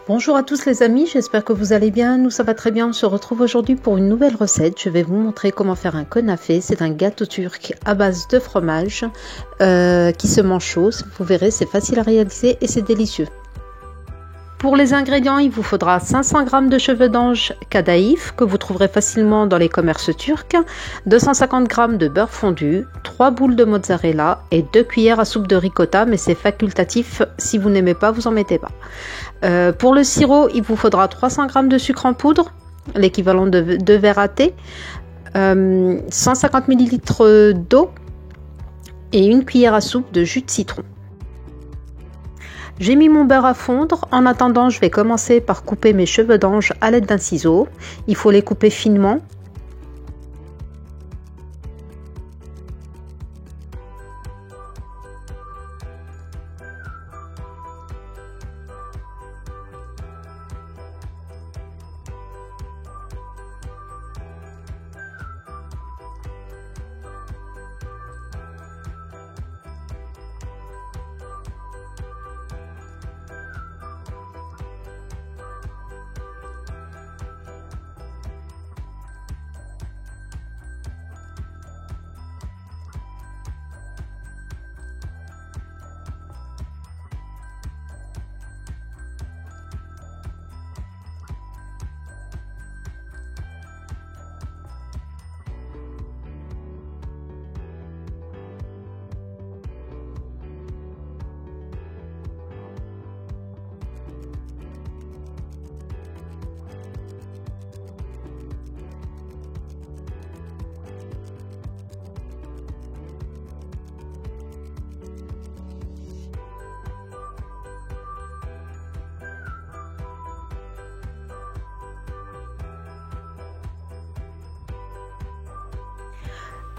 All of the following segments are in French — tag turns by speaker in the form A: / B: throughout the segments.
A: Bonjour à tous les amis, j'espère que vous allez bien, nous ça va très bien, on se retrouve aujourd'hui pour une nouvelle recette. Je vais vous montrer comment faire un kunafé, c'est un gâteau turc à base de fromage qui se mange chaud, vous verrez c'est facile à réaliser et c'est délicieux. Pour les ingrédients, il vous faudra 500 g de cheveux d'ange kadhaïf que vous trouverez facilement dans les commerces turcs, 250 g de beurre fondu, 3 boules de mozzarella et 2 cuillères à soupe de ricotta, mais c'est facultatif, si vous n'aimez pas, vous en mettez pas. Pour le sirop, il vous faudra 300 g de sucre en poudre, l'équivalent de 2 verres à thé, 150 ml d'eau et une cuillère à soupe de jus de citron. J'ai mis mon beurre à fondre. En attendant, je vais commencer par couper mes cheveux d'ange à l'aide d'un ciseau. Il faut les couper finement.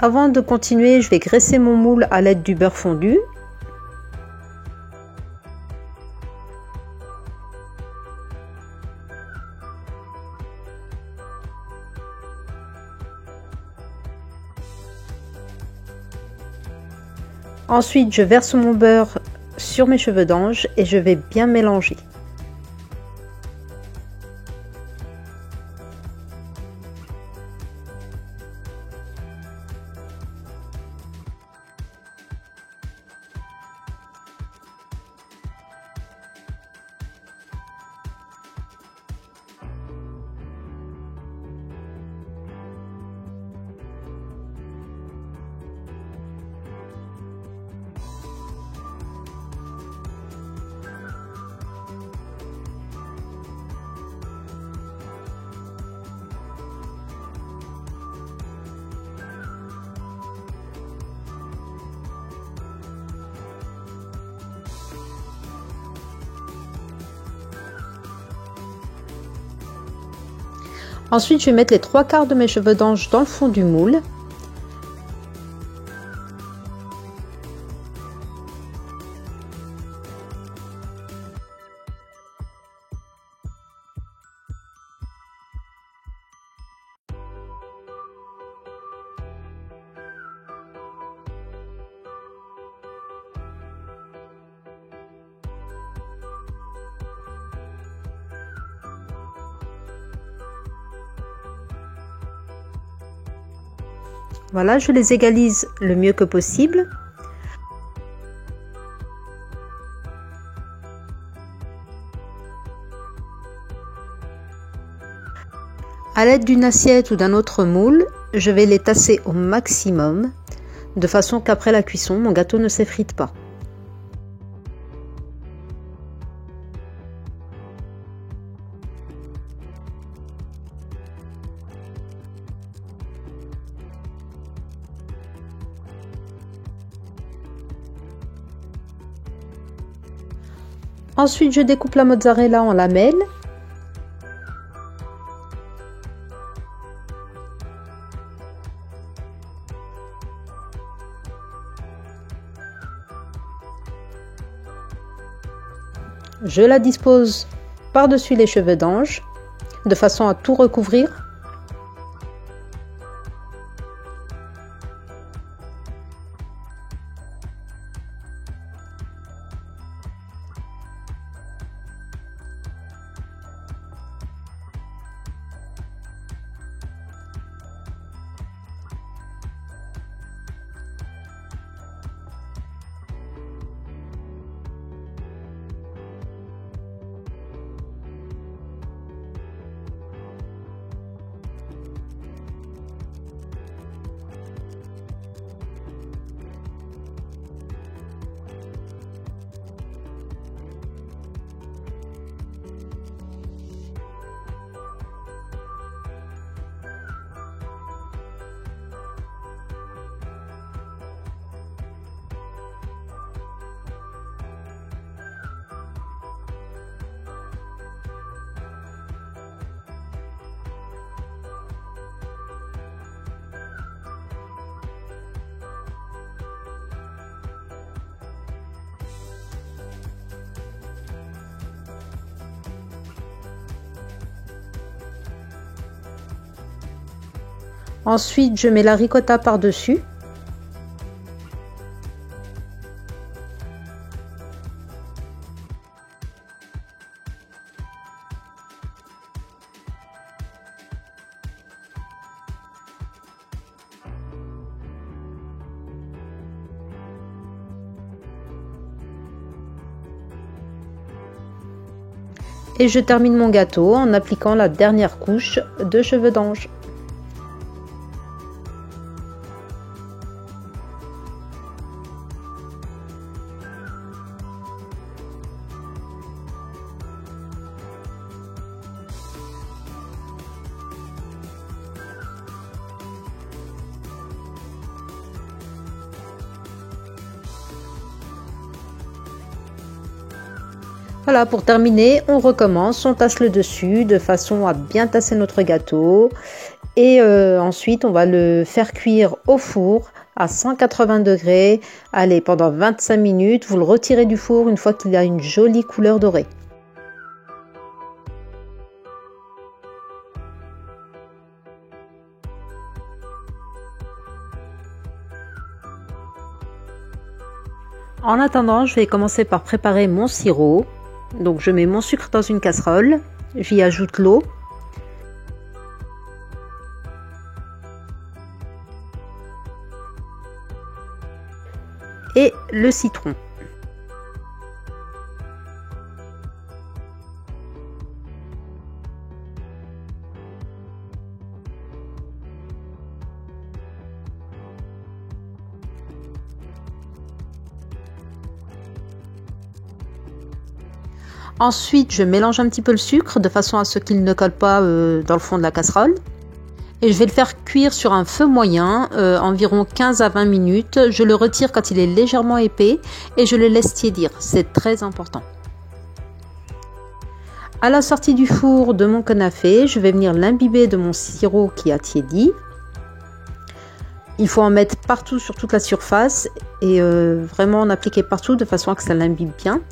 A: Avant de continuer, je vais graisser mon moule à l'aide du beurre fondu. Ensuite, je verse mon beurre sur mes cheveux d'ange et je vais bien mélanger. Ensuite, je vais mettre les 3/4 de mes cheveux d'ange dans le fond du moule. Voilà, je les égalise le mieux que possible. À l'aide d'une assiette ou d'un autre moule, je vais les tasser au maximum, de façon qu'après la cuisson, mon gâteau ne s'effrite pas. Ensuite, je découpe la mozzarella en lamelles. Je la dispose par-dessus les cheveux d'ange, de façon à tout recouvrir. Ensuite, je mets la ricotta par-dessus. Et je termine mon gâteau en appliquant la dernière couche de cheveux d'ange. Voilà, pour terminer, on recommence, on tasse le dessus de façon à bien tasser notre gâteau. Et ensuite, on va le faire cuire au four à 180 degrés. Allez, pendant 25 minutes, vous le retirez du four une fois qu'il a une jolie couleur dorée. En attendant, je vais commencer par préparer mon sirop. Donc je mets mon sucre dans une casserole, j'y ajoute l'eau. Et le citron. Ensuite, je mélange un petit peu le sucre de façon à ce qu'il ne colle pas dans le fond de la casserole. Et je vais le faire cuire sur un feu moyen, environ 15 à 20 minutes. Je le retire quand il est légèrement épais et je le laisse tiédir. C'est très important. À la sortie du four de mon canapé, je vais venir l'imbiber de mon sirop qui a tiédi. Il faut en mettre partout sur toute la surface et vraiment en appliquer partout de façon à que ça l'imbibe bien.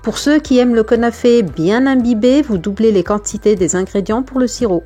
A: Pour ceux qui aiment le canapé bien imbibé, vous doublez les quantités des ingrédients pour le sirop.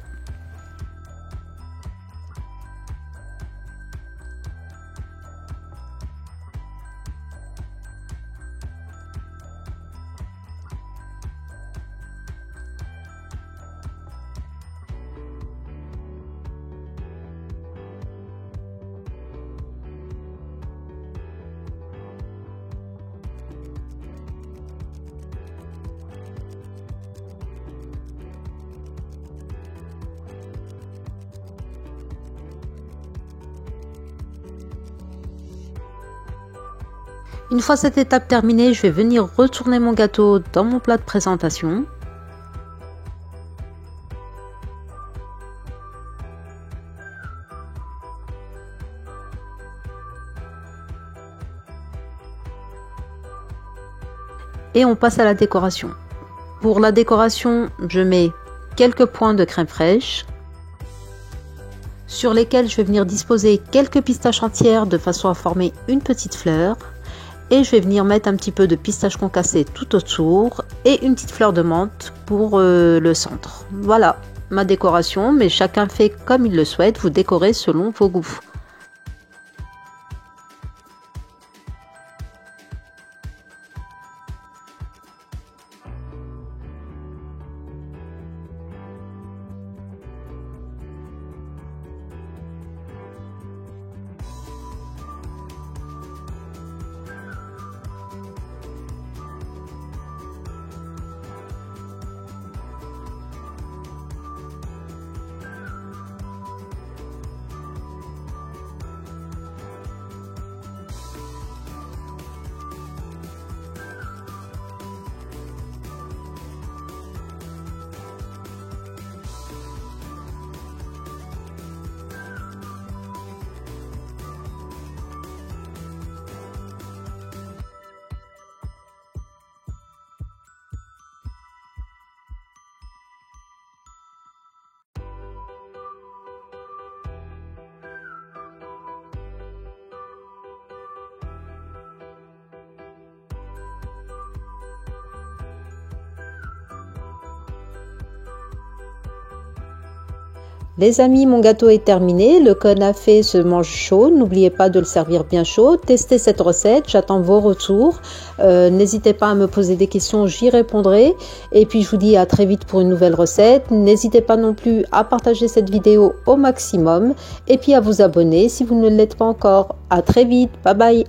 A: Une fois cette étape terminée, je vais venir retourner mon gâteau dans mon plat de présentation. Et on passe à la décoration. Pour la décoration, je mets quelques points de crème fraîche sur lesquels je vais venir disposer quelques pistaches entières de façon à former une petite fleur. Et je vais venir mettre un petit peu de pistache concassée tout autour et une petite fleur de menthe pour le centre. Voilà ma décoration, mais chacun fait comme il le souhaite, vous décorez selon vos goûts. Les amis, mon gâteau est terminé, le connaffé se mange chaud, n'oubliez pas de le servir bien chaud, testez cette recette, j'attends vos retours, n'hésitez pas à me poser des questions, j'y répondrai, et puis je vous dis à très vite pour une nouvelle recette, n'hésitez pas non plus à partager cette vidéo au maximum, et puis à vous abonner si vous ne l'êtes pas encore. À très vite, bye bye.